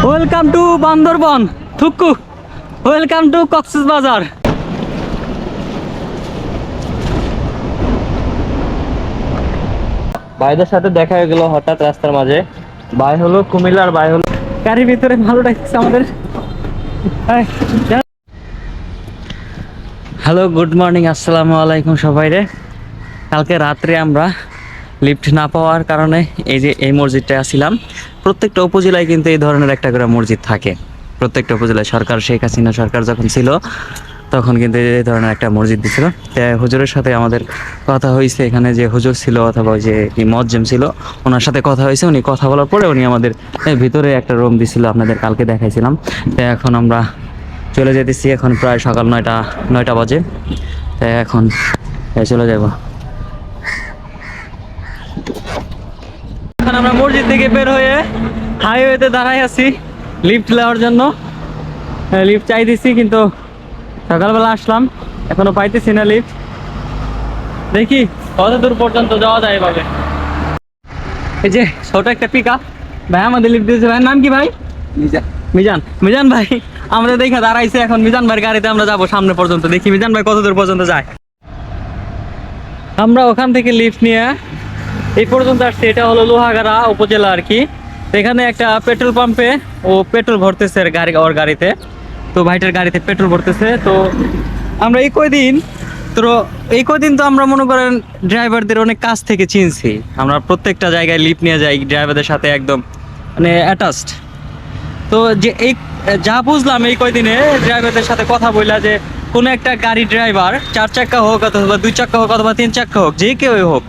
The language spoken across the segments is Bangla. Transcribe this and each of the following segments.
ওয়েলকাম টু বান্দরবন থুকু। Welcome to Cox's Bazar. ভাইদের সাথে দেখা হয়ে গেল হঠাৎ রাস্তার মাঝে। ভাই হলো কুমিল্লার, ভাই হলো গাড়ির ভিতরে ভালো লাগছে আমাদের। হ্যালো, গুড মর্নিং, আসসালামু আলাইকুম সবাই রে। কালকে রাত্রে আমরা লিফট না পাওয়ার কারণে এই মসজিদটায় আসছিলাম। প্রত্যেকটা উপজেলায় কিন্তু এই ধরনের একটা করে মসজিদ থাকে। প্রত্যেকটা উপজেলায় সরকার, শেখ হাসিনা সরকার যখন ছিল তখন কিন্তু এই ধরনের একটা মসজিদ দিছিল। তাই হুজুরের সাথে আমাদের কথা হয়েছে, এখানে যে হুজুর ছিল অথবা ওই যে মুয়াজ্জিম ছিল ওনার সাথে কথা হয়েছে। উনি কথা বলার পরে উনি আমাদের ভিতরে একটা রুম দিছিল, আপনাদের কালকে দেখাইছিলাম। তাই এখন আমরা চলে যেতেছি, এখন প্রায় সকাল 9টা বাজে। তাই এখন চলে যাব। এখন আমরা মসজিদ থেকে বের হয়ে হাইওয়েতে দাঁড়াই আছি লিফট নেওয়ার জন্য। লিফট চাই দিছি, কিন্তু সকালবেলা আসলাম এখনো পাইতেছি না লিফট। দেখি কত দূর পর্যন্ত যাওয়া যায় এভাবে। এই যে ছোট একটা পিকআপ ভাই আমাদের লিফট দিয়েছে। ভাইয়ের নাম কি ভাই? মিজান। মিজান ভাই আমাদের দেখে দাঁড়াইছে। এখন মিজান ভাইয়ের গাড়িতে আমরা যাবো সামনে পর্যন্ত, দেখি মিজান ভাই কত দূর পর্যন্ত যায়। আমরা ওখান থেকে লিফট নিয়ে এই পর্যন্ত আসছি। এটা হলো লোহাগাড়া উপজেলা আর কি। এখানে একটা পেট্রোল পাম্পে ও পেট্রোল ভরতেছে ওর গাড়িতে। তো ভাইটার গাড়িতে পেট্রোল ভরতেছে। তো আমরা এই কয়দিন তো আমরা মনে করেন ড্রাইভারদের অনেক কাছ থেকে চিনছি। আমরা প্রত্যেকটা জায়গায় লিফট নিয়ে যাই ড্রাইভারদের সাথে, একদম মানে অ্যাটাচড। তো যে এই যা বুঝলাম এই কয়দিনে ড্রাইভারদের সাথে কথা বললা, যে কোনো একটা গাড়ি ড্রাইভার 4 চাক্কা হোক অথবা 2 চাক্কা হোক অথবা 3 চাক্কা হোক, যে কেউ হোক,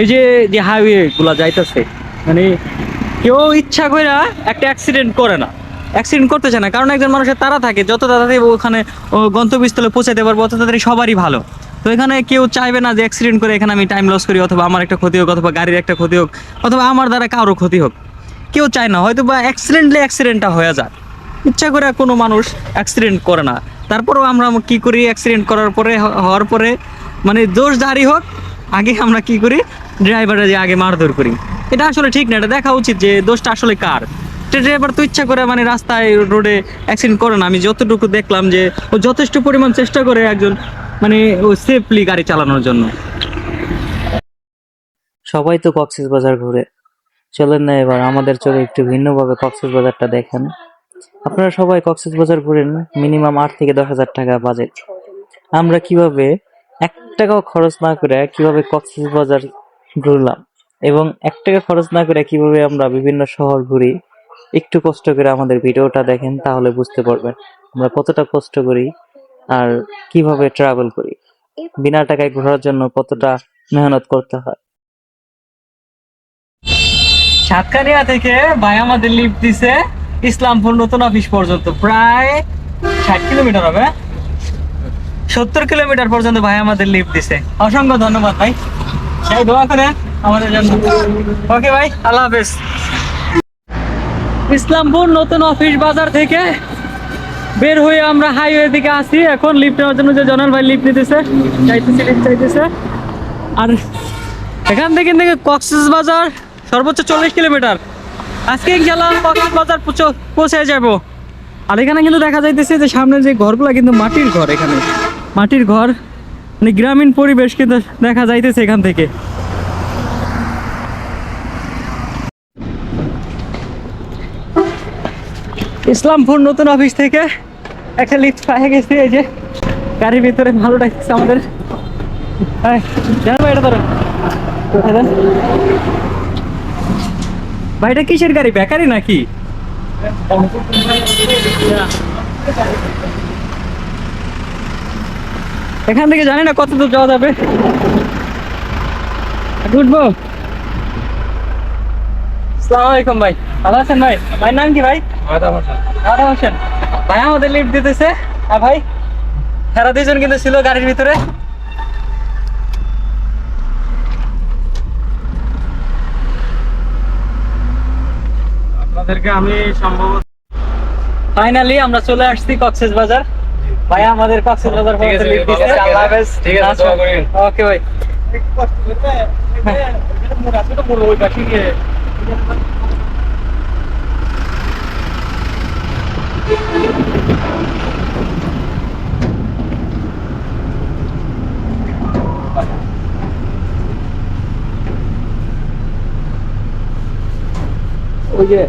এই যে হাইওয়ে গুলা যাইতেছে, মানে কেউ ইচ্ছা করে একটা অ্যাক্সিডেন্ট করে না, অ্যাক্সিডেন্ট করতে চায় না। কারণ একজন মানুষের তাড়া থাকে, যত তাড়াতাড়ি ওখানে গন্তব্যস্থলে পৌঁছাতে পারবো তত তাড়াতাড়ি সবারই ভালো। তো এখানে কেউ চাইবে না যে অ্যাক্সিডেন্ট করে এখানে আমি টাইম লস করি, অথবা আমার একটা ক্ষতি হোক, অথবা গাড়ির একটা ক্ষতি হোক, অথবা আমার দ্বারা কারো ক্ষতি হোক। কেউ চায় না, হয়তো বা অ্যাক্সিডেন্টটা হয়ে যায়। ইচ্ছা করে কোনো মানুষ অ্যাক্সিডেন্ট করে না। তারপরেও আমরা কি করি, অ্যাক্সিডেন্ট করার পরে হওয়ার পরে মানে দোষ যারই হোক, আগে আমরা কি করি, ড্রাইভাররা যে আগে মারধর করি। এটা আসলে ঠিক না, এটা দেখা উচিত যে দোষটা আসলে কার। ড্রাইভার তো ইচ্ছা করে মানে রাস্তায় রোডে অ্যাক্সিডেন্ট করে না। আমি যতটুকু দেখলাম যে ও যথেষ্ট পরিমাণ চেষ্টা করে একজন মানে ও সেফলি গাড়ি চালানোর জন্য। সবাই তো কক্সবাজার ঘুরে, চলেন না এবার আমাদের চলে একটু ভিন্নভাবে কক্সবাজারটা দেখেন। আপনারা সবাই কক্সবাজার ঘুরেন, মিনিমাম 8 থেকে 10,000 টাকা বাজেট। আমরা কিভাবে 1 টাকাও খরচ না করে কিভাবে কক্সবাজার ঘুরলাম, এবং 1 টাকা খরচ না করে কিভাবে আমরা বিভিন্ন শহর ঘুরি, একটু কষ্ট করে আমাদের ভিডিওটা দেখেন, তাহলে বুঝতে পারবেন আমরা কতটা কষ্ট করি আর কিভাবে ট্রাভেল করি, বিনা টাকায় ঘোরার জন্য কতটা মেহনত করতে হয়। সাতকানিয়া থেকে ভাই আমাদের লিফট দিছে ইসলামপুর নতুন অফিস পর্যন্ত, প্রায় 60 কিলোমিটার হবে, 70 কিলোমিটার পর্যন্ত ভাই আমাদের লিফট দিছে। অসংখ্য ধন্যবাদ ভাই, সেই দোয়া করে আমাদের জন্য। ওকে ভাই, আল্লাহ হাফেজ। ইসলামপুর নতুন অফিস বাজার থেকে বের হয়ে আমরা হাইওয়ে দিকে আসি। এখন লিফট নেওয়ার জন্য যে জনাল ভাই লিফট নিতেছে, লিফট চাইতেছে। আর এখান থেকে কক্সবাজার সর্বোচ্চ 40 কিলোমিটার। আজকে ইনশাআল্লাহ কক্সবাজার পৌঁছে যাব। আর এখানে কিন্তু দেখা যাইতেছে যে সামনে যে ঘরগুলো কিন্তু মাটির ঘর, এখানে মাটির ঘর, মানে গ্রামীণ পরিবেশ কিন্তু দেখা যাইতেছে এখান থেকে। ইসলামপুর নতুন অফিস থেকে একটা লিফট পাই গেছি। এই যে গাড়ির ভিতরে ভালো লাগছে আমাদের। জানো এটা ধরো ভাইটা কিসের গাড়ি, বেকারি নাকি? এখান থেকে জানি না কত দূর যাওয়া যাবে। উঠবো। আসসালামু আলাইকুম ভাই, ভালো আছেন ভাই? ভাইয়ের নাম কি ভাই? আদম হোসেন। ভাই আমাদের লিফট দিতেছে। আর ভাই এরা দুজন কিন্তু ছিল গাড়ির ভিতরে। আপনাদেরকে আমি সম্ভবত ফাইনালি আমরা চলে আসছি কক্সবাজার। ভাই আমাদের কক্সবাজার পৌঁছে লিফট দিছে। আল্লাহ হাফেজ। ঠিক আছে, দোয়া করেন। ওকে ভাই। যে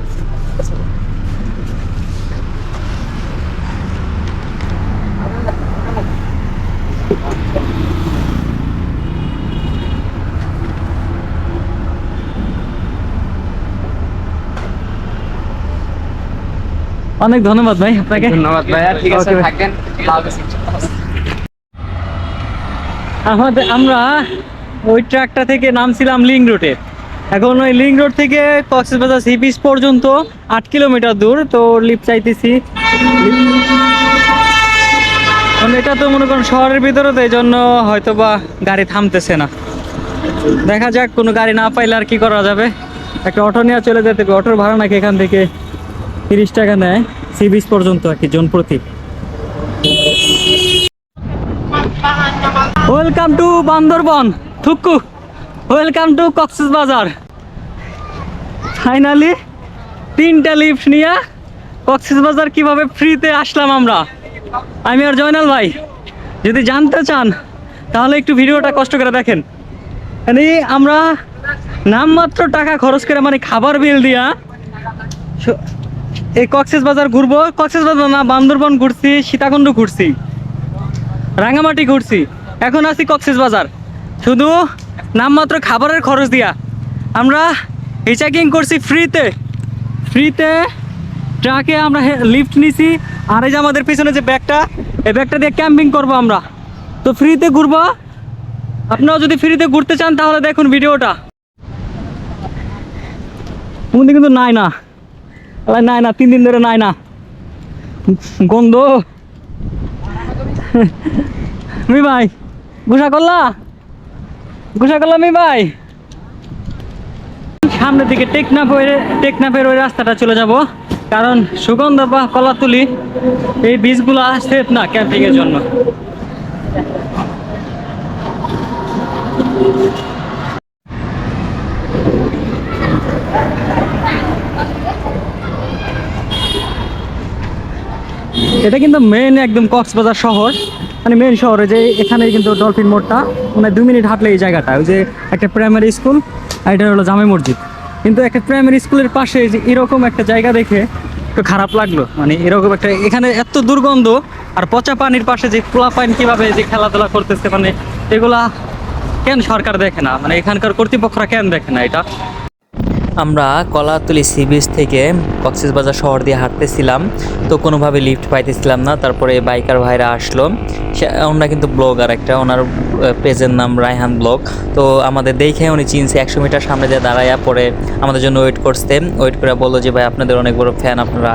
অনেক ধন্যবাদ ভাই আপনাকে। ধন্যবাদ ভাইয়া, ঠিক আছে, Okay ভাই। থাকেন। আমরা ওই ট্রাকটা থেকে নামছিলাম লিংক রোডে। এখন ওই লিংক রোড থেকে কক্সবাজার সি বিচ পর্যন্ত 8 কিলোমিটার দূর। তো লিফট চাইতেছি, কারণ এটা তো মনে করেন শহরের ভিতরে, তো এই জন্য হয়তো বা গাড়ি থামতেছে না। দেখা যাক, কোনো গাড়ি না পাইলে আর কি করা যাবে। একটা অটো নিয়ে চলে যেতে হবে। অটোর ভাড়া নাকি এখান থেকে 30 টাকা নেয় সি বিচ পর্যন্ত আর কি, জন প্রতি। ওয়েলকাম টু বান্দরবন থুকু, ওয়েলকাম টু কক্সবাজার। ফাইনালি 3টা লিফট নিয়ে কক্সবাজার কিভাবে ফ্রিতে আসলাম আমরা, আমি আর জয়নাল ভাই। যদি জানতে চান তাহলে একটু ভিডিওটা কষ্ট করে দেখেন। মানে আমরা নামমাত্র টাকা খরচ করে, মানে খাবার বিল দিয়া এই কক্সবাজার ঘুরবো। কক্সবাজার না, বান্দরবন ঘুরছি, সীতাকুণ্ড ঘুরছি, রাঙামাটি ঘুরছি, এখন আছি কক্সবাজার। শুধু নামমাত্র খাবারের খরচ দিয়া আমরা হিচাকিং করছি ফ্রিতে। ফ্রিতে ট্রাকে আমরা লিফট নিছি। আর এই যে আমাদের পিছনে যে ব্যাগটা, এই ব্যাগটা দিয়ে ক্যাম্পিং করব আমরা। তো ফ্রিতে ঘুরবো। আপনারাও যদি ফ্রিতে ঘুরতে চান তাহলে দেখুন ভিডিওটা। মন্দির কিন্তু নাই না, নাই না, 3 দিন ধরে নাই না, গন্ধ। মি ভাই গোসা করলা, গোসা করলা মি ভাই। সামনের দিকে টেকনাফের ওই রাস্তাটা চলে যাব, কারণ সুগন্ধ বা কলাতুলি এই বীজগুলো সেফ না ক্যাম্পিং এর জন্য। এটা কিন্তু মেন একদম কক্সবাজার শহর, মানে মেন শহরে যে এখানে কিন্তু ডলফিন মোড়টা, মানে 2 মিনিট হাঁটলে এই জায়গাটা। ওই যে একটা প্রাইমারি স্কুল আর এটা হলো জামে মসজিদ। কিন্তু একটা প্রাইমারি স্কুলের পাশে যে এরকম একটা জায়গা দেখে একটু খারাপ লাগলো। মানে এরকম একটা, এখানে এত দুর্গন্ধ আর পচা পানির পাশে যে পোলাপাইন কিভাবে যে খেলাধুলা করতেছে, মানে এগুলা কেন সরকার দেখে না, মানে এখানকার কর্তৃপক্ষরা কেন দেখে না এটা। আমরা কলাতলি সি বিচ থেকে কক্সবাজার শহর দিয়ে হাঁটতেছিলাম, তো কোনোভাবে লিফট পাইতেছিলাম না। তারপরে বাইকার ভাইরা আসলো, ওনারা কিন্তু ব্লগার একটা, ওনার পেজের নাম রায়হান ব্লগ। তো আমাদের দেখে উনি চিনছে, 100 মিটার সামনে দিয়ে দাঁড়াইয়া পরে আমাদের জন্য ওয়েট করতে। ওয়েট করে বললো যে ভাই আপনাদের অনেক বড় ফ্যান, আপনারা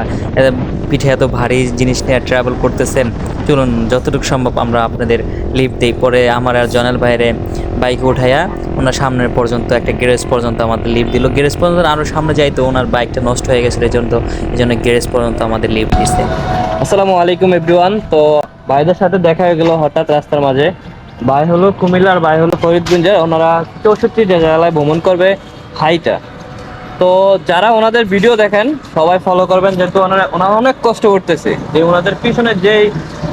পিঠে এত ভারী জিনিস নিয়ে ট্রাভেল করতেছেন, চলুন যতটুকু সম্ভব আমরা আপনাদের লিফট দিই। পরে আমার আর জয়নাল ভাইরে বাইকে উঠাইয়া ওনার সামনের পর্যন্ত একটা গ্যারেজ পর্যন্ত আমাদের লিফট দিল। গ্যারেজ পর্যন্ত আরও সামনে যাইতো, ওনার বাইকটা নষ্ট হয়ে গেছিলো, এই জন্য গ্যারেজ পর্যন্ত আমাদের লিফট দিচ্ছে। আসসালামু আলাইকুম এভরিওয়ান। তো ভাইদের সাথে দেখা হয়ে গেল হঠাৎ রাস্তার মাঝে। ভাই হলো কুমিল্লার, ভাই হলো ফরিদগঞ্জের। ওনারা 64 জেলায় ভ্রমণ করবে হাইটা। তো যারা ওনাদের ভিডিও দেখেন সবাই ফলো করবেন, যেহেতু ওনারা অনেক কষ্ট করতেছে। যে ওনাদের পিছনে যেই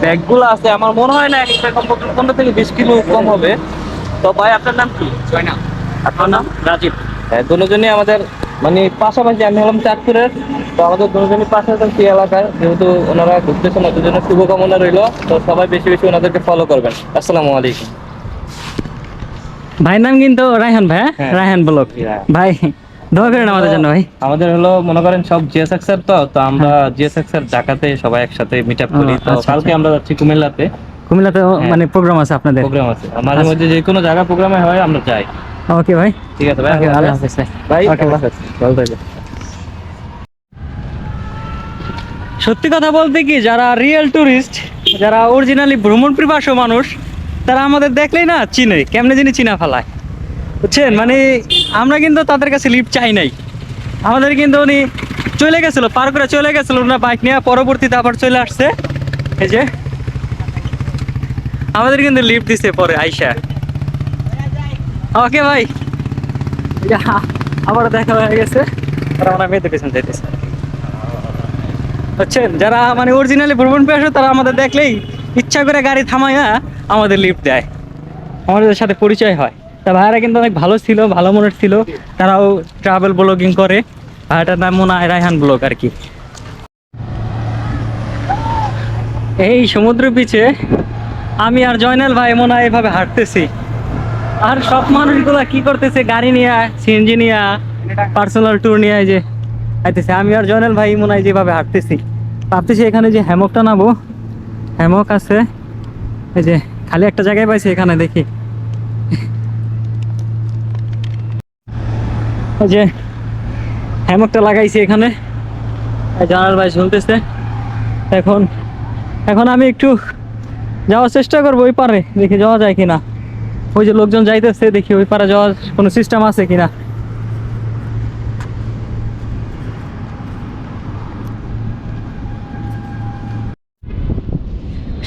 ব্যাগগুলো আছে, আমার মনে হয় না একটা কমপক্ষে 15 থেকে 20 কিলো কম হবে। তো ভাই আপনার নাম কি? জয়না। আপনার নাম? রাজীব। হ্যাঁ, দুজনই আমাদের মানে পাশাপাশি। আমি হলাম চাঁদপুরের। তো আমাদের দুজনই পাশাপাশি এলাকায়, যেহেতু ওনারা ঘুরতেছে না, দুজনের শুভকামনা রইলো। তো সবাই বেশি বেশি ওনাদেরকে ফলো করবেন। আসসালামু আলাইকুম। ভাইয়ের নাম কিন্তু রায়হান ভাই, হ্যাঁ। রায়হান ব্লগ। হ্যাঁ। ভাই দোয়া করেন আমাদের জন্য ভাই। আমাদের হলো মনে করেন সব জিএসএক্স এর, তো আমরা জিএসএক্স এর ঢাকাতে সবাই একসাথে মিট আপ করি। তো আচ্ছা, কালকে আচ্ছা। আমরা যাচ্ছি কুমিল্লাতে, কুমিল্লাতে হ্যাঁ। মানে প্রোগ্রাম আছে আপনাদের? প্রোগ্রাম আছে, মাঝে মধ্যে যে কোনো জায়গা প্রোগ্রামে হয় আমরা যাই। ওকে ভাই, ঠিক আছে ভাই, ওকে, আল্লাহ হাফেজ ভাই। ভাই ওকে আল্লাহ ভাই। হাফেজ, ভালো থাকবেন। সত্যি কথা বলতে কি, যারা রিয়েল টুরিস্ট, যারা অরিজিনালি ভ্রমণ পিপাসু মানুষ, তারা আমাদের দেখলেই না চিনে, কেমনে যিনি চিনা ফেলায়, বুঝছেন? মানে আমরা কিন্তু তাদের কাছে লিফট চাই নাই। আমাদের কিন্তু উনি চলে গেছিল, পার করে চলে গেছিল ওনার বাইক নিয়ে, পরবর্তীতে আবার চলে আসছে। এই যে আমাদের কিন্তু লিফট দিছে পরে আইসা। ওকে ভাই, এই যে আবার দেখা হয়ে গেছে, তারা আমরা মেয়েদের পেছনে যাইতেছে। বুঝছেন, যারা মানে অরিজিনালি ভ্রমণ পিপাসু, তারা আমাদের দেখলেই ইচ্ছা করে গাড়ি থামাইয়া আমাদের লিফট দেয়, আমাদের সাথে পরিচয় হয়। তা ভাইয়ারা কিন্তু অনেক ভালো ছিল, ভালো মনের ছিল। তারাও ট্রাভেল ব্লগিং করে, ভাইটার নাম মনে হয় রায়হান ব্লগ আর কি। এই সমুদ্র বিচে আমি আর জয়নাল ভাই মনে হয় এভাবে হাঁটতেছি, আর সব মানুষগুলা কি করতেছে গাড়ি নিয়ে, সিএনজি নিয়ে, পার্সোনাল ট্যুর নিয়ে এই যে আইতেছে। আমি আর জয়নাল ভাই মনে হয় যেভাবে হাঁটতেছি, ভাবতেছি এখানে যে হ্যামকটা নামবো, হ্যামক আছে এই যে, খালি একটা জায়গায় পাইছি এখানে, দেখি ওই যে হ্যামকটা লাগাইছি এখানে, জয়নাল ভাই শুনতেছে। এখন এখন আমি একটু যাওয়ার চেষ্টা করবো ওই পারে, দেখি যাওয়া যায় কিনা। ওই যে লোকজন যাইতেছে, দেখি ওই পারে যাওয়ার কোনো সিস্টেম আছে কিনা।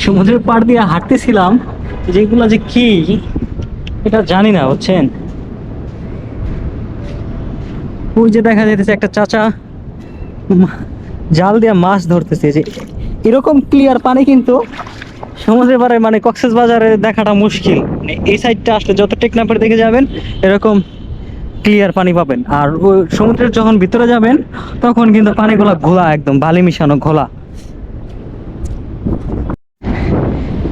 সমুদ্রের পাড় দিয়ে হাঁটতেছিলাম, যেগুলো যে কি এটা জানি না, বুঝছেন। ওই যে দেখা যাইতেছে একটা চাচা জাল দিয়ে মাছ ধরতেছে, যে এরকম ক্লিয়ার পানি কিন্তু সমুদ্রের পাড়ে মানে কক্সবাজারে দেখাটা মুশকিল। মানে এই সাইডটা আসলে যত টেকনাফের দিকে যাবেন এরকম ক্লিয়ার পানি পাবেন, আর ওই সমুদ্রের যখন ভিতরে যাবেন তখন কিন্তু পানিগুলো ঘোলা, একদম বালি মিশানো ঘোলা।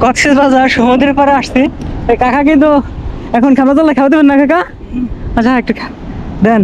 কক্সবাজার সমুদ্রের পাড়ে আসছে, এই কাকা কিন্তু এখন খাবার দাবার খাওয়া দেবেন না কাকা? আচ্ছা একটু দেন।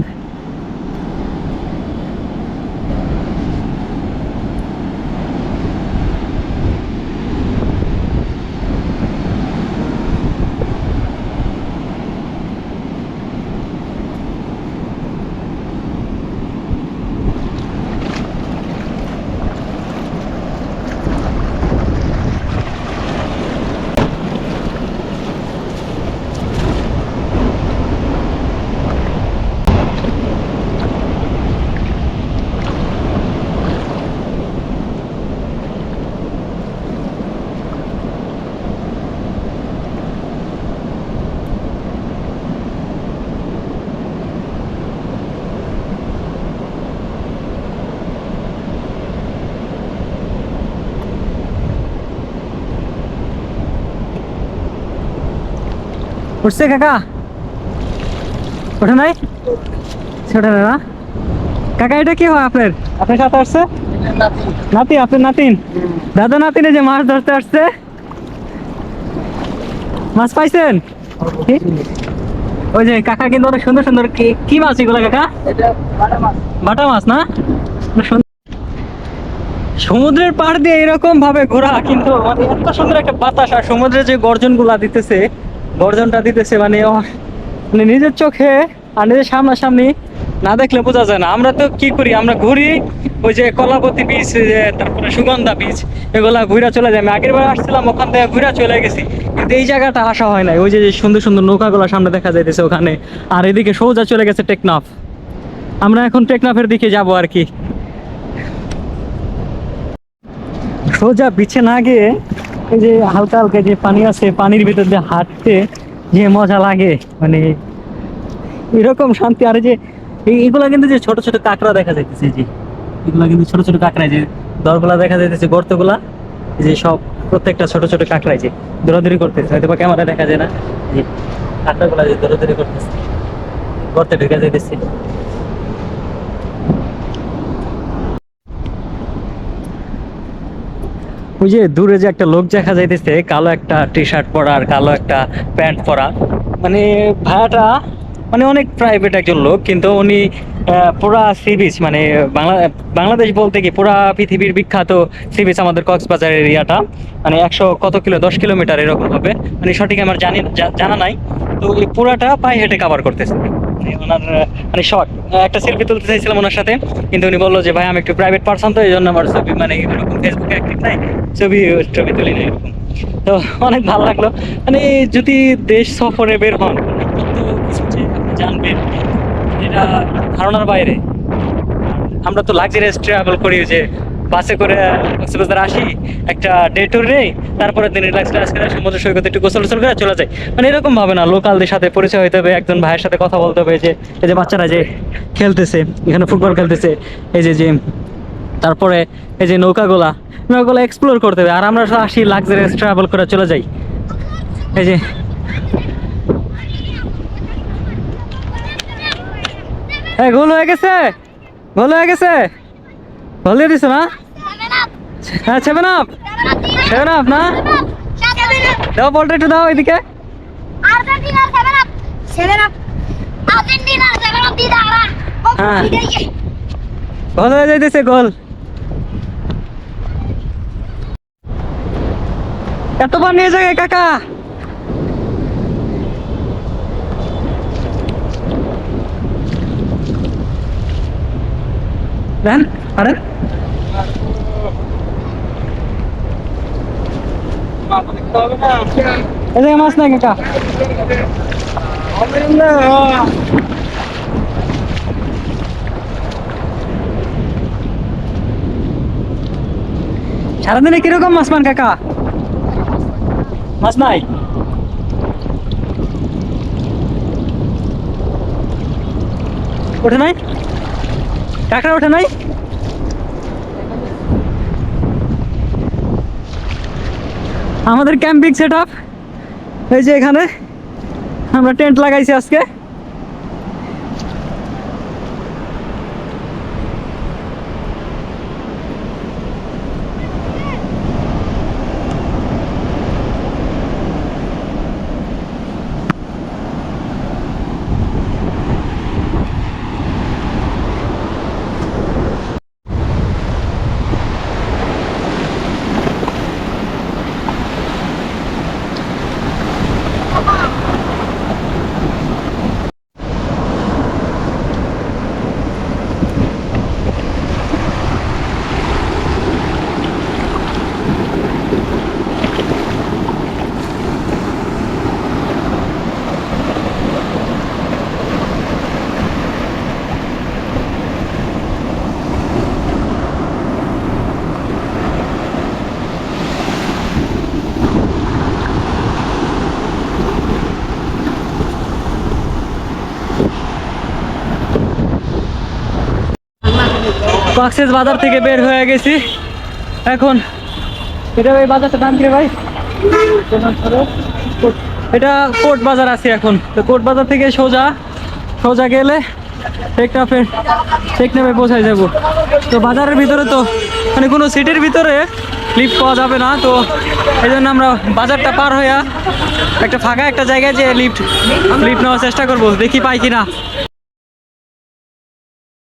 উঠছে কাকা? ওঠে নাই? ওঠে না? কাকা এটা কি হয় আপনার? আপনার সাথে আসছে নাতি? আপনার নাতিন? দাদা নাতিনে যে মাছ ধরতে আসছে, মাছ পাইছেন? কি? ওই যে কাকা কিন্তু অনেক সুন্দর সুন্দর, কি মাছ এগুলো কাকা? বাটা মাছ না? সমুদ্রের পাড় দিয়ে এরকম ভাবে ঘোরা, কিন্তু মানে এত সুন্দর একটা বাতাস, আর সমুদ্রে যে গর্জন গুলা দিতেছে, গর্জনটা দিতেছে মানে মানে নিজের চোখে আর নিজের সামনাসামনি না দেখলে বোঝা যায় না। আমরা তো কি করি, আমরা ঘুরি ওই যে কলাপতি বিচ, তারপরে সুগন্ধা বিচ, এগুলা ঘুরা চলে যায়। আমি আগের বার আসছিলাম ওখান থেকে ঘুরা চলে গেছি, কিন্তু এই জায়গাটা আসা হয় না। ওই যে সুন্দর সুন্দর নৌকাগুলো সামনে দেখা যাইতেছে ওখানে, আর এদিকে সোজা চলে গেছে টেকনাফ। আমরা এখন টেকনাফের দিকে যাব আর কি। সোজা বিছে না গিয়ে এই যে হালকা হালকা যে পানি আছে, পানির ভিতর দিয়ে হাঁটতে যে মজা লাগে, মানে এরকম শান্তি। আর এই যে এইগুলা কিন্তু যে ছোট ছোট কাঁকড়া দেখা যাইতেছে, যে এগুলা কিন্তু ছোট ছোট কাঁকড়া, যে দরগুলা দেখা যাইতেছে, গর্তগুলা, এই যে সব প্রত্যেকটা ছোট ছোট কাঁকড়াই যে দৌড়াদৌড়ি করতেছে, হয়তো বা ক্যামেরা দেখা যায় না, যে কাঁকড়াগুলা যে দৌড়াদৌড়ি করতেছে, গর্তে ঢুকে যাইতেছে। ওই যে দূরে যে একটা লোক দেখা যাইতেছে, কালো একটা টি শার্ট পরা আর কালো একটা প্যান্ট পরা, মানে ভাড়াটা মানে অনেক প্রাইভেট একজন লোক, কিন্তু উনি পুরা সি বিচ মানে বাংলাদেশ বলতে কি পুরা পৃথিবীর বিখ্যাত সি বিচ আমাদের কক্সবাজার এরিয়াটা, মানে 100 কত কিলো, 10 কিলোমিটার এরকম হবে, মানে সঠিক আমার জানা নাই। তো এই পুরাটা পায়ে হেঁটে কাভার করতেছে। মানে ওনার মানে শর্ট একটা সেলফি তুলতে চাইছিলাম ওনার সাথে, কিন্তু উনি বললো যে ভাই আমি একটু প্রাইভেট পার্সন, তো এই জন্য আমার ছবি মানে এরকম ফেসবুকে অ্যাক্টিভ নাই, ছবি ছবি তুলি না এরকম। তো অনেক ভালো লাগলো, মানে যদি দেশ সফরে বের হন কত কিছু যে আপনি জানবেন, এটা ধারণার বাইরে। আমরা তো লাক্সারিয়াস ট্রাভেল করি, যে বাসে করে কক্সবাজার আসি, একটা ডে ট্যুর নেই, তারপরে দিন রিল্যাক্স করে সমুদ্র সৈকতে একটু গোসল টোসল করে চলে যাই। মানে এরকম ভাবে না, লোকালদের সাথে পরিচয় হতে হবে, একজন ভাইয়ের সাথে কথা বলতে হবে, যে এই যে বাচ্চারা যে খেলতেছে এখানে, ফুটবল খেলতেছে, এই যে তারপরে এই যে নৌকাগুলা এক্সপ্লোর করতে হবে। আর আমরা আসি লাক্সারিয়াস ট্রাভেল করে চলে যাই। এই যে গোল হয়ে গেছে, গোল হয়ে গেছে, গোল দিয়ে দিছো না? হ্যাঁ 7 আপ, 7 আপ না? দাও বলটা একটু দাও এদিকে। হ্যাঁ গোল হয়ে যাইতেছে, গোল। এতবার নিয়ে যাবে কাকা। দেন আরে এদিকে মাছ নাই কাকা। সারাদিনে কিরকম মাছ পান কাকা? মাছ নাই? ওঠে নাই? কাঁকড়া ওঠে নাই? আমাদের ক্যাম্পিং সেট আপ এই যে এখানে আমরা টেন্ট লাগাইছি আজকে। কক্সেস বাজার থেকে বের হয়ে গেছি এখন। এটা ভাই বাজারটা দাম কি রে ভাই? এটা কোর্ট বাজার আছে এখন। তো কোর্ট বাজার থেকে সোজা সোজা গেলে টেকনাফে পৌঁছায় যাব। তো বাজারের ভিতরে তো মানে কোনো সিটির ভিতরে লিফট পাওয়া যাবে না, তো এই জন্য আমরা বাজারটা পার হইয়া একটা ফাঁকা একটা জায়গায় যে লিফট নেওয়ার চেষ্টা করবো, দেখি পাই কিনা।